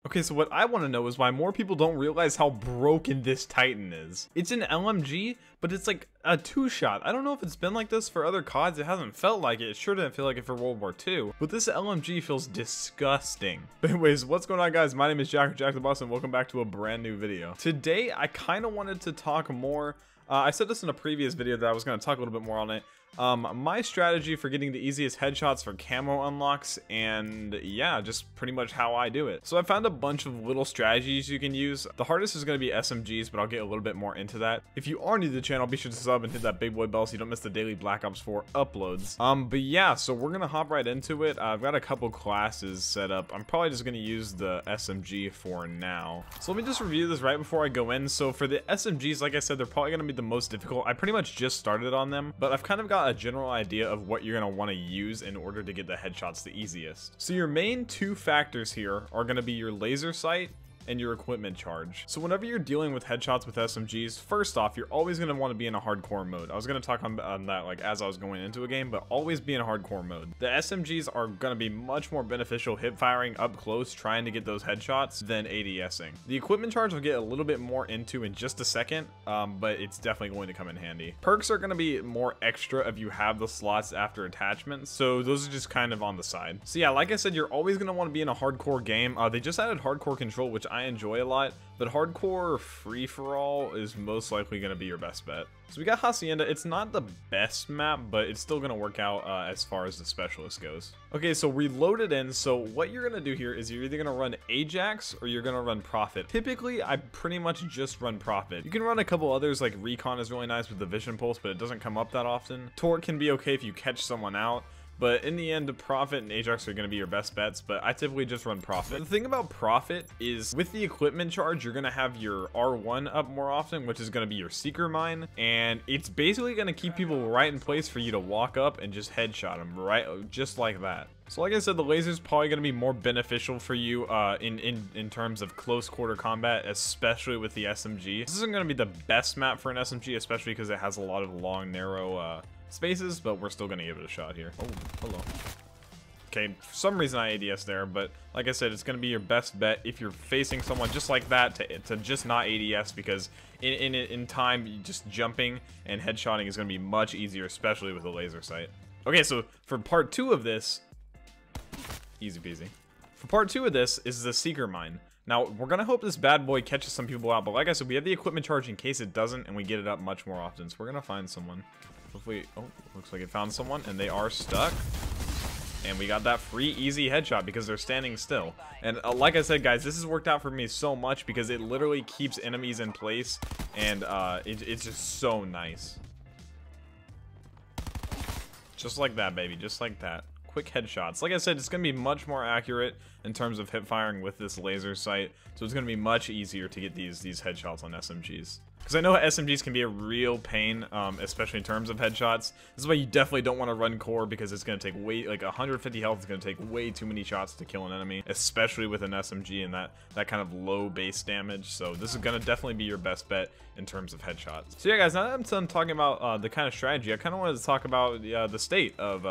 Okay, so what I want to know is why more people don't realize how broken this Titan is. It's an LMG, but it's like a two-shot. I don't know if it's been like this for other CODs. It hasn't felt like it. It sure didn't feel like it for World War II. But this LMG feels disgusting. But anyways, what's going on, guys? My name is JackTheBus, and welcome back to a brand new video. Today, I kind of wanted to talk more. I said this in a previous video that I was going to talk a little bit more on it. My strategy for getting the easiest headshots for camo unlocks, and yeah, just pretty much how I do it. So I found a bunch of little strategies you can use. The hardest is going to be SMGs, but I'll get a little bit more into that. If you are new to the channel, be sure to sub and hit that big boy bell so you don't miss the daily Black Ops 4 uploads. But yeah, so we're going to hop right into it. I've got a couple classes set up. I'm probably just going to use the SMG for now. So let me just review this right before I go in. So for the SMGs, like I said, they're probably going to be the most difficult. I pretty much just started on them, but I've kind of got a general idea of what you're going to want to use in order to get the headshots the easiest. So your main two factors here are going to be your laser sight and your equipment charge. So whenever you're dealing with headshots with SMGs, first off, you're always going to want to be in a hardcore mode. I was going to talk on that like as I was going into a game, but always be in a hardcore mode. The SMGs are going to be much more beneficial hip firing up close, trying to get those headshots, than ADSing. The equipment charge will get a little bit more into in just a second, but it's definitely going to come in handy. Perks are going to be more extra if you have the slots after attachments, so those are just kind of on the side. So yeah, like I said, you're always going to want to be in a hardcore game. They just added hardcore control, which I enjoy a lot, but hardcore free-for-all is most likely going to be your best bet. So we got Hacienda. It's not the best map, but it's still going to work out as far as the specialist goes. Okay, so we loaded in. So what you're going to do here is you're either going to run Ajax or you're going to run Prophet. Typically, I pretty much just run Prophet. You can run a couple others, like Recon is really nice with the Vision Pulse, but it doesn't come up that often. Torque can be okay if you catch someone out. But in the end, Prophet and Ajax are going to be your best bets, but I typically just run Prophet. The thing about Prophet is with the equipment charge, you're going to have your R1 up more often, which is going to be your Seeker Mine, and it's basically going to keep people right in place for you to walk up and just headshot them, right? Just like that. So like I said, the laser's probably going to be more beneficial for you in terms of close quarter combat, especially with the SMG. This isn't going to be the best map for an SMG, especially because it has a lot of long, narrow spaces, but we're still going to give it a shot here. Oh, hello. Okay, for some reason I ADS there, but like I said, it's going to be your best bet if you're facing someone just like that to just not ADS, because in time, just jumping and headshotting is going to be much easier, especially with a laser sight. Okay, so for part 2 of this, easy peasy. For part 2 of this is the Seeker Mine. Now, we're going to hope this bad boy catches some people out, but like I said, we have the equipment charge in case it doesn't, and we get it up much more often, so we're going to find someone. Hopefully, oh, looks like it found someone, and they are stuck. And we got that free, easy headshot because they're standing still. And like I said, guys, this has worked out for me so much because it literally keeps enemies in place, and it's just so nice. Just like that, baby, just like that. Quick headshots. Like I said, it's going to be much more accurate in terms of hip firing with this laser sight, so it's going to be much easier to get these headshots on SMGs. Because I know SMGs can be a real pain, especially in terms of headshots. This is why you definitely don't want to run core, because it's going to take way, like 150 health is going to take way too many shots to kill an enemy, especially with an SMG and that kind of low base damage. So this is going to definitely be your best bet in terms of headshots. So yeah, guys, now that I'm done talking about the kind of strategy, I kind of wanted to talk about the state of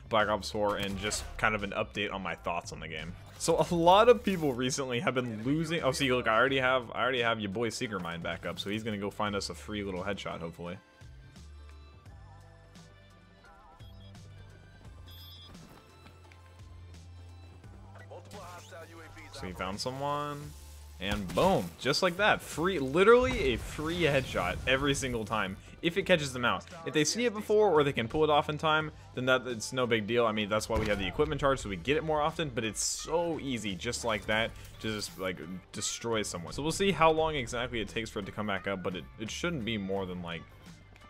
Black Ops 4 and just kind of an update on my thoughts on the game. So a lot of people recently have been losing. Oh, see, look, I already have your boy Seeker Mine back up, so he's gonna go find us a free little headshot, hopefully. So he found someone, and boom, just like that, free, literally a free headshot every single time if it catches them out. If they see it before or they can pull it off in time, then it's no big deal. I mean, that's why we have the equipment charge, so we get it more often, but it's so easy just like that to just like destroy someone. So we'll see how long exactly it takes for it to come back up, but it shouldn't be more than like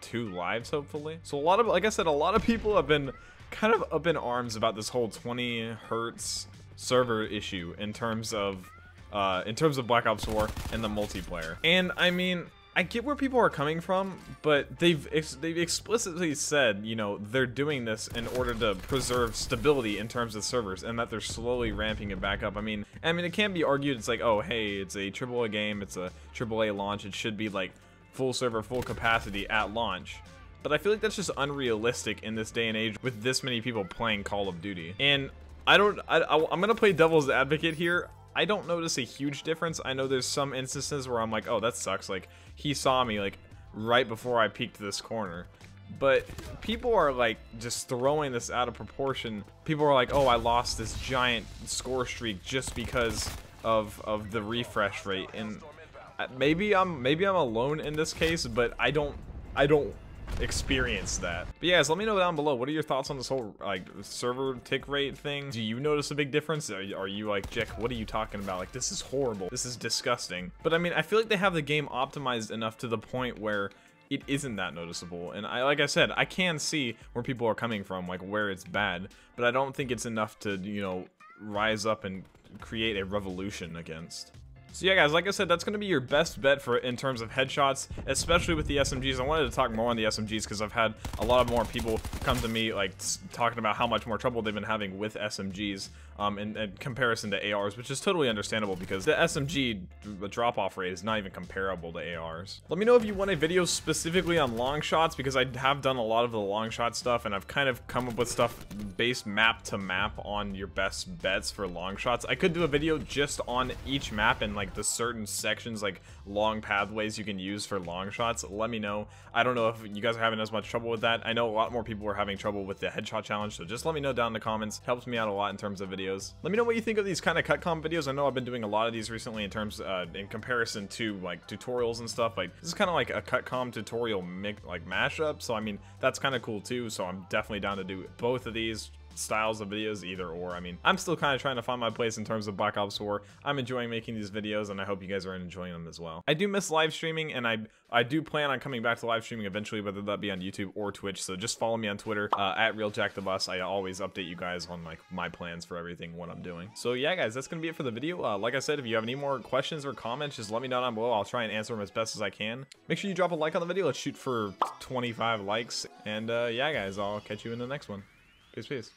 2 lives, hopefully. So a lot of, like I said, a lot of people have been kind of up in arms about this whole 20 hertz server issue in terms of Black Ops 4 and the multiplayer. And I mean, I get where people are coming from, but they've explicitly said, you know, they're doing this in order to preserve stability in terms of servers, and that they're slowly ramping it back up. I mean, it can't be argued. It's like, oh, hey, it's a AAA game, it's a AAA launch, it should be like full server, full capacity at launch. But I feel like that's just unrealistic in this day and age with this many people playing Call of Duty. And I'm gonna play devil's advocate here. I don't notice a huge difference. I know there's some instances where I'm like, oh, that sucks. Like, he saw me, like, right before I peeked this corner. But people are, like, just throwing this out of proportion. People are like, oh, I lost this giant score streak just because of the refresh rate. And maybe I'm alone in this case, but I don't experience that. But yeah, guys, let me know down below, what are your thoughts on this whole like server tick rate thing? Do you notice a big difference? Are you like, Jack, what are you talking about? Like, this is horrible, this is disgusting. But I mean, I feel like they have the game optimized enough to the point where it isn't that noticeable. And like I said, I can see where people are coming from, like where it's bad, but I don't think it's enough to, you know, rise up and create a revolution against. So yeah, guys, like I said, that's going to be your best bet for in terms of headshots, especially with the SMGs. I wanted to talk more on the SMGs because I've had a lot of more people come to me like talking about how much more trouble they've been having with SMGs in comparison to ARs, which is totally understandable because the SMG drop-off rate is not even comparable to ARs. Let me know if you want a video specifically on long shots, because I have done a lot of the long shot stuff, and I've kind of come up with stuff based map to map on your best bets for long shots. I could do a video just on each map and like the certain sections, like long pathways you can use for long shots. Let me know. I don't know if you guys are having as much trouble with that. I know a lot more people are having trouble with the headshot challenge, so just let me know down in the comments. Helps me out a lot in terms of videos. Let me know what you think of these kind of cutcom videos. I know I've been doing a lot of these recently in terms in comparison to like tutorials and stuff. Like, this is kind of like a cutcom tutorial like mashup, so I mean, that's kind of cool too. So I'm definitely down to do both of these styles of videos, either or. I mean, I'm still kind of trying to find my place in terms of Black Ops 4. I'm enjoying making these videos, and I hope you guys are enjoying them as well. I do miss live streaming, and I do plan on coming back to live streaming eventually, whether that be on YouTube or Twitch. So just follow me on Twitter at RealJackTheBus. I always update you guys on like my plans for everything, what I'm doing. So yeah, guys, that's gonna be it for the video. Like I said, if you have any more questions or comments, just let me know down below. I'll try and answer them as best as I can. Make sure you drop a like on the video. Let's shoot for 25 likes. And yeah, guys, I'll catch you in the next one. Peace.